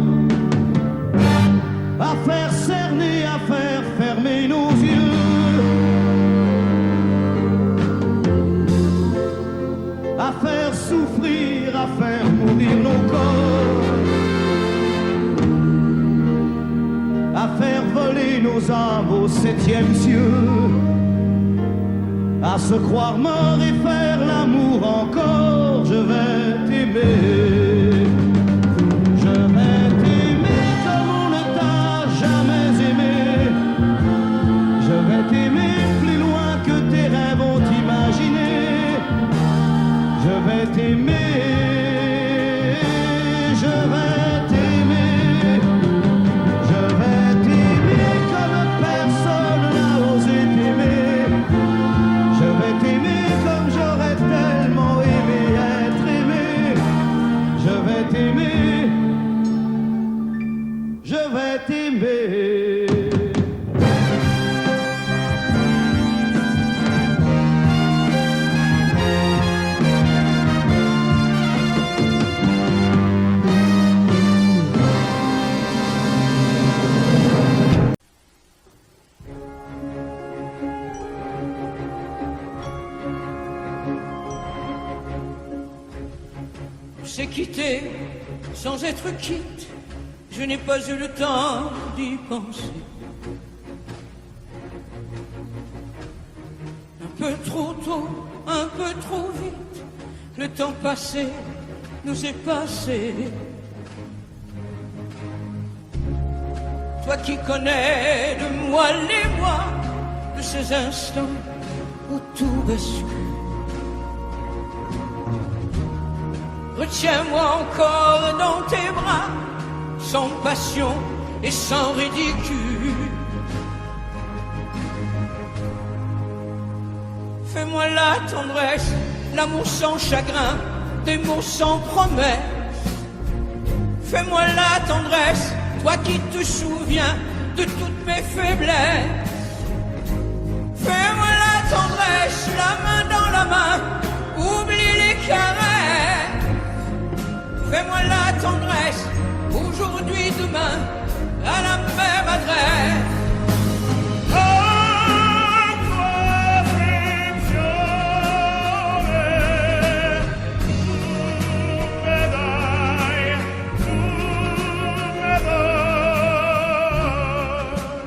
à faire cerner, à faire fermer nos yeux, à faire souffrir, à faire mourir nos corps, à faire voler nos âmes au 7e cieux, à se croire mort et faire l'amour encore. Je vais t'aimer, je vais t'aimer comme on ne t'a jamais aimé. Je vais t'aimer plus loin que tes rêves ont imaginé. Je vais t'aimer, je vais t'aimer, je vais t'aimer comme personne n'a osé t'aimer. Je vais t'aimer comme j'aurais tellement aimé être aimé. Je vais t'aimer, je vais t'aimer. C'est quitté sans être quitte, je n'ai pas eu le temps d'y penser. Un peu trop tôt, un peu trop vite, le temps passé nous est passé. Toi qui connais de moi les mois, de ces instants où tout bascule. Retiens-moi encore dans tes bras, sans passion et sans ridicule. Fais-moi la tendresse, l'amour sans chagrin, des mots sans promesse. Fais-moi la tendresse, toi qui te souviens de toutes mes faiblesses. Fais-moi la tendresse, la main dans la main, oublie les caresses. Fais-moi la tendresse, aujourd'hui, demain, à la même adresse.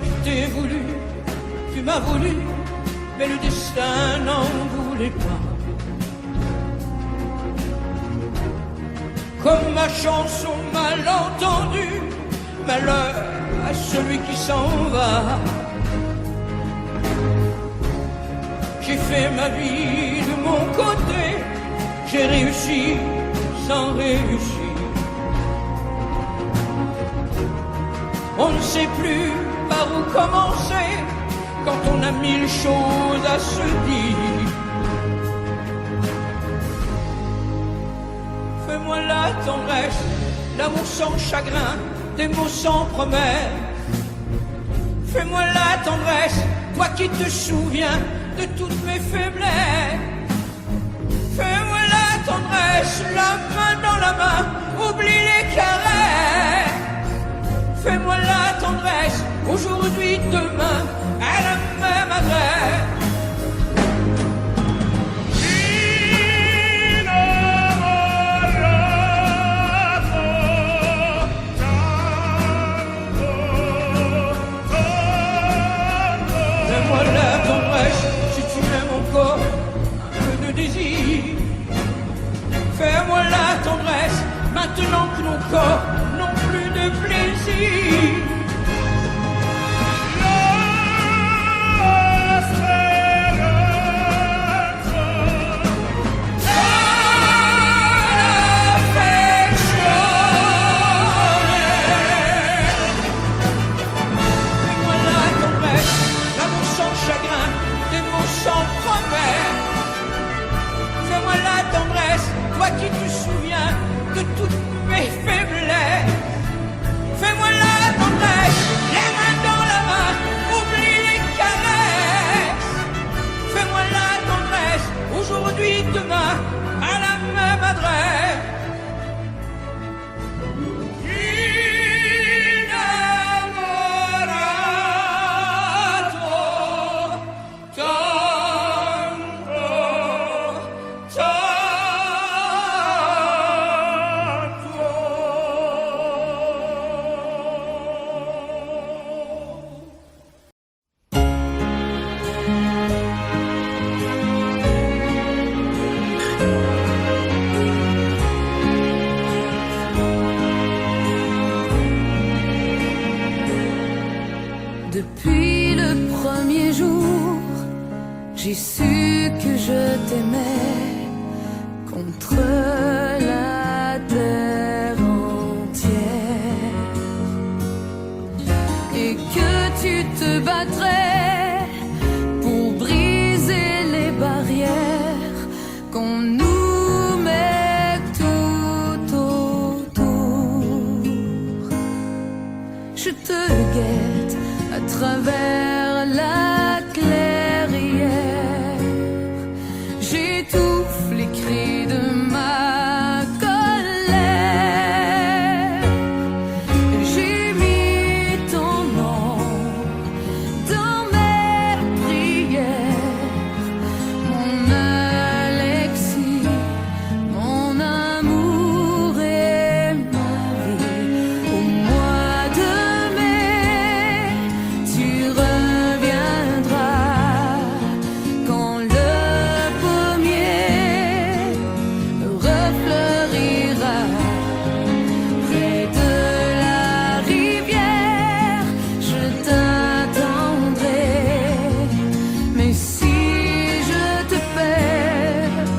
Je t'ai voulu, tu m'as voulu, mais le destin n'en voulait pas. Comme ma chanson mal entendue, malheur à celui qui s'en va. J'ai fait ma vie de mon côté, j'ai réussi sans réussir. On ne sait plus par où commencer quand on a 1000 choses à se dire. Fais-moi la tendresse, l'amour sans chagrin, des mots sans promesse. Fais-moi la tendresse, toi qui te souviens de toutes mes faiblesses. Fais-moi la tendresse. tendresse, la main dans la main, oublie les caresses. Fais-moi la tendresse, aujourd'hui, demain, à la même adresse. Fais-moi la tendresse, si tu m'aimes encore, un peu de désir. Fais-moi la tendresse, maintenant que nos corps n'ont plus de plaisir. Fais-moi la tendresse, l'amour sans chagrin, des mots sans promesse. Fais-moi la tendresse, toi qui te souviens de toutes mes faiblesses. Fais-moi la tendresse, les mains dans la main, oublie les caresses. Fais-moi la tendresse, aujourd'hui, demain, à la même adresse. Depuis le premier jour, j'ai su que je t'aimais contre la terre entière et que tu te battrais pour briser les barrières qu'on nous met tout autour. Je te guette à travers la clairière, j'étouffe les cris de ma colère. J'ai mis ton nom dans mes prières, mon Alexis, mon amour et ma vie. Au mois de mai, tu reviendras quand le pommier refleurira près de la rivière. Je t'attendrai, mais si je te perds,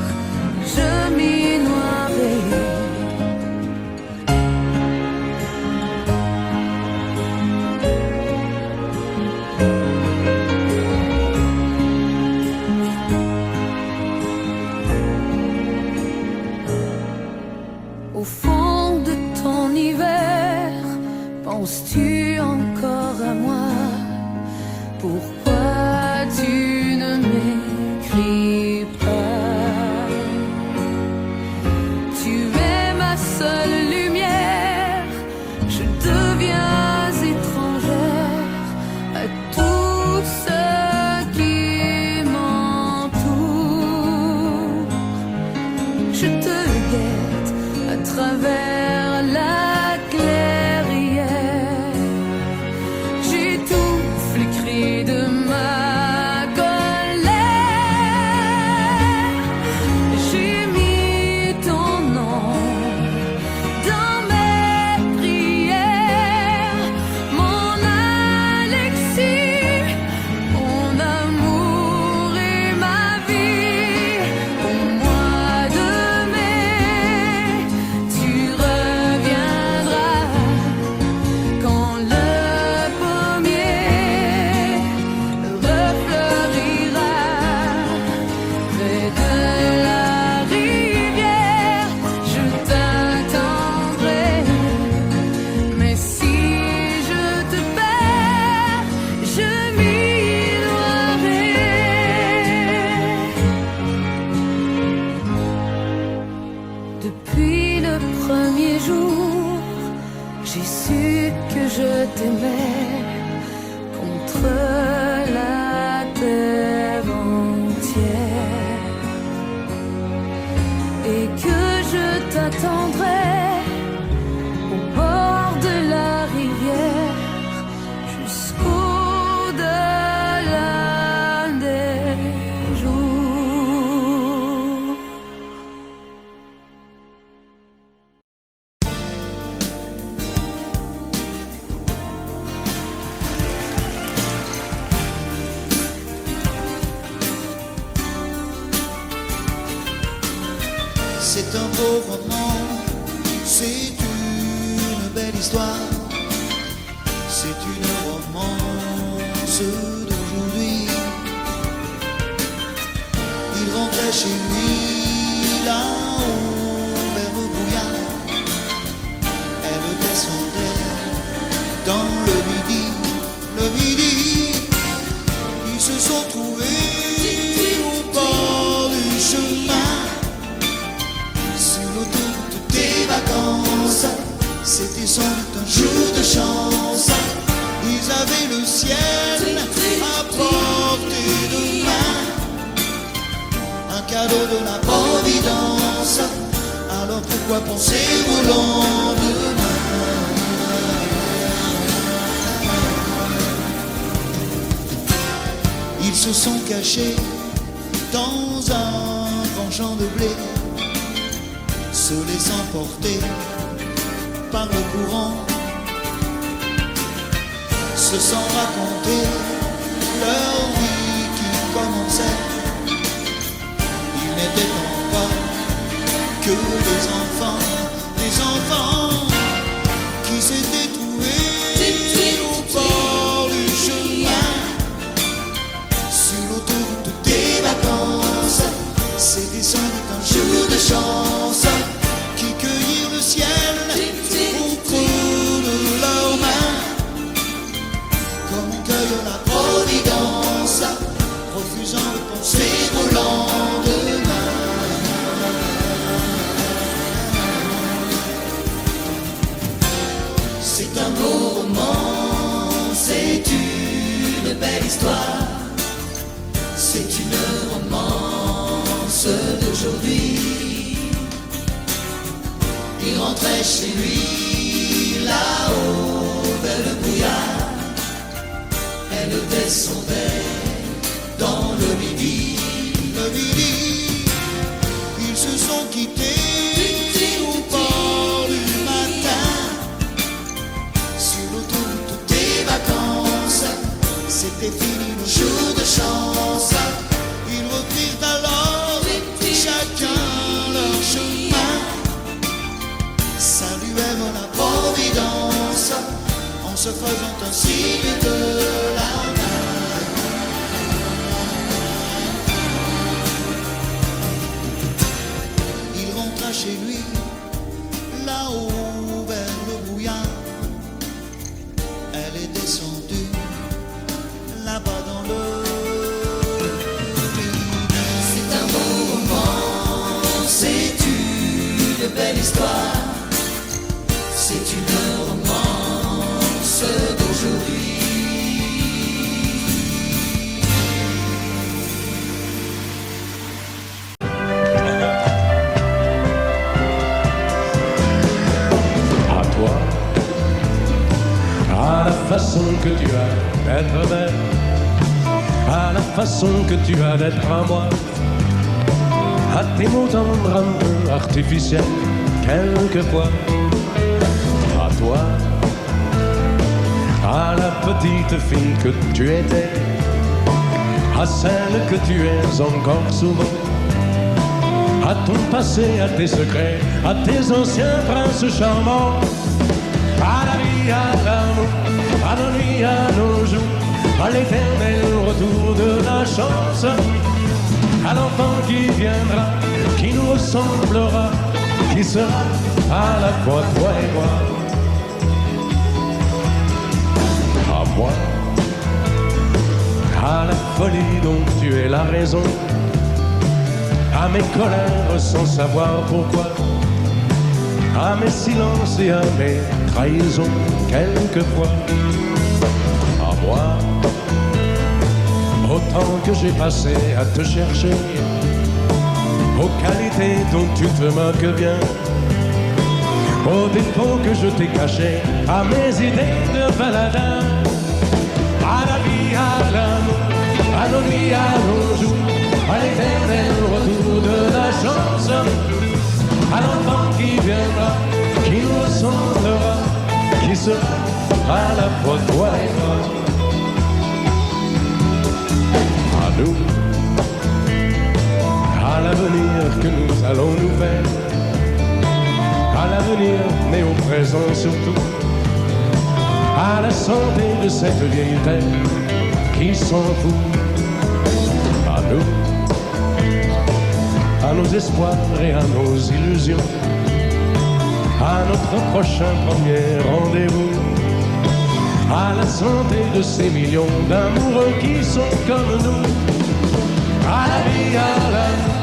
je m'y noierai. Au fond de ton hiver, penses-tu encore à moi? Pourquoi tu ne m'écris pas? Tu es ma seule lumière, je deviens étrangère à tout ce qui m'entoure. Je te guette à travers la clairière, j'étouffe les cris de ma colère. J'ai mis ton nom dans mes prières, mon Alexis, mon amour et ma vie. Au mois de mai, tu reviendras le premier jour, j'ai su que je t'aimais contre la terre entière et que je t'attendrai au bord de la rivière jusqu'au-delà des jours. C'est un beau roman, c'est une belle histoire, c'est une romance d'aujourd'hui. Il rentrait chez lui là-haut vers le brouillard, elle descendait dans le midi, ils se sont trouvés au bord du chemin. Vacances, c'était sans doute un jour de chance. Ils avaient le ciel à portée de main, un cadeau de la Providence. Alors pourquoi penser au lendemain? Ils se sont cachés dans un grand champ de blé, se laissant porter par le courant, se sont raconter leur vie qui commençait. Ils n'étaient encore que des enfants qui s'étaient trouvés au bord du chemin, sur l'autoroute des vacances. C'était sans doute un jour de chance, qui cueillirent le ciel au creux de leurs mains, comme on cueille la Providence, refusant de penser au lendemain. C'est un beau roman, c'est une belle histoire, c'est une romance d'aujourd'hui. Il rentrait chez lui là-haut vers le brouillard, elle descendait dans le midi, ils se sont quittés au bord du matin, sur l'autoroute des vacances. C'était fini le jour de chance, ils reprirent alors chacun leur chemin, saluèrent la Providence en se faisant un signe de la main. Il rentra chez lui là-haut vers le brouillard, elle est descendue là-bas dans le midi. C'est un beau roman, c'est une belle histoire, c'est une romance d'aujourd'hui. À toi, à la façon que tu as d'être belle, à la façon que tu as d'être à moi, à tes mots tendres un peu artificiels quelquefois. À toi, à la petite fille que tu étais, à celle que tu es encore souvent, à ton passé, à tes secrets, à tes anciens princes charmants, à la vie, à l'amour, à nos nuits, à nos jours, à l'éternel retour de la chance, à l'enfant qui viendra, qui nous ressemblera, qui sera à la fois toi et moi. À moi, à la folie dont tu es la raison, à mes colères sans savoir pourquoi, à mes silences et à mes trahisons, quelquefois. À moi, autant que j'ai passé à te chercher, aux qualités dont tu te moques bien, aux défauts que je t'ai cachés, à mes idées de baladin, à la vie, à l'amour, à nos nuits, à nos jours, à l'éternel retour de la chance, à l'enfant qui viendra, qui nous ressemblera, qui sera à la fois toi et moi. À nous, à l'avenir que nous allons nous faire, à l'avenir, mais au présent surtout, à la santé de cette vieille terre qui s'en fout. À nous, à nos espoirs et à nos illusions, à notre prochain premier rendez-vous, à la santé de ces millions d'amoureux qui sont comme nous. À la vie, à l'amour,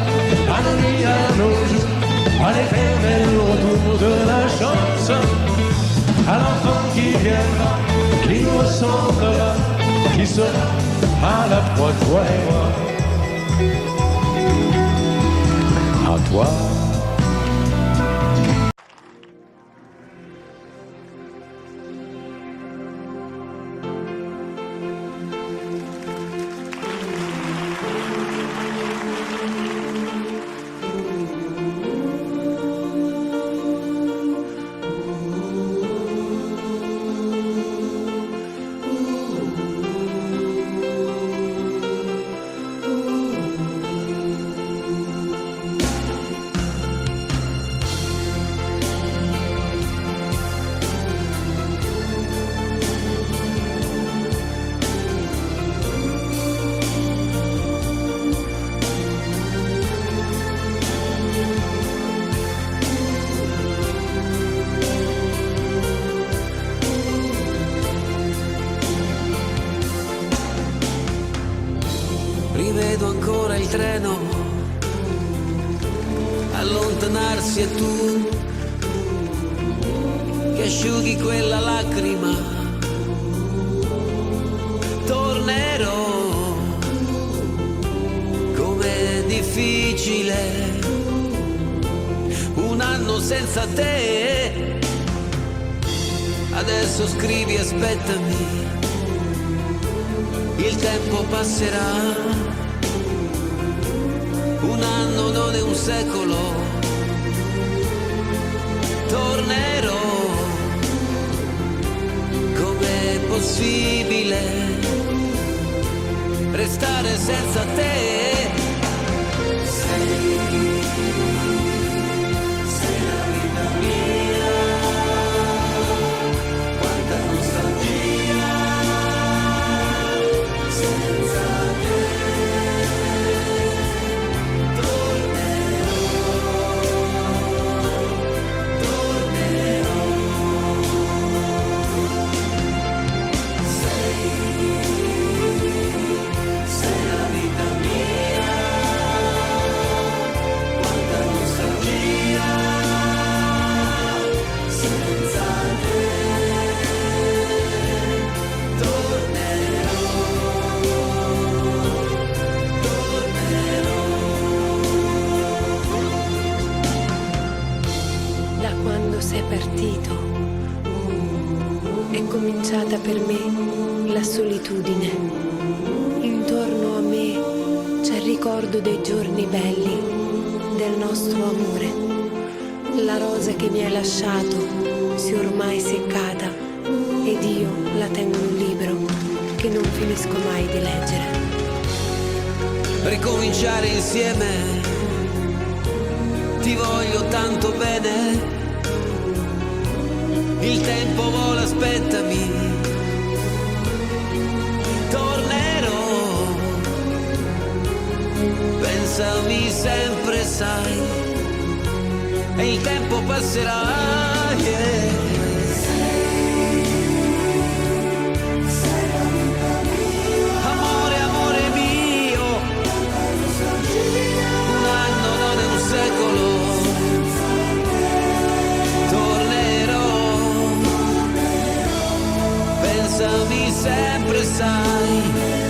à nos nuits, à nos jours, à l'éternel retour de la chance, à l'enfant qui viendra, qui nous ressemblera, qui sera à la fois toi et moi. À toi. Rivedo ancora il treno allontanarsi e tu che asciughi quella lacrima. Tornerò, com'è difficile un anno senza te. Adesso scrivi, aspettami, il tempo passerà. Un anno non è un secolo. Tornerò. Com'è possibile restare senza te? Sei la vita mia. Quanta nostalgia senza te. Sei partito, è cominciata per me la solitudine. Intorno a me c'è il ricordo dei giorni belli, del nostro amore. La rosa che mi hai lasciato si è ormai seccata ed io la tengo in un libro che non finisco mai di leggere. Ricominciare insieme, ti voglio tanto bene. Il tempo vola, aspettami, tornerò, pensami sempre, sai, e il tempo passerà, yeah. Amore, amore mio, un anno non è un secolo. sempre, sai.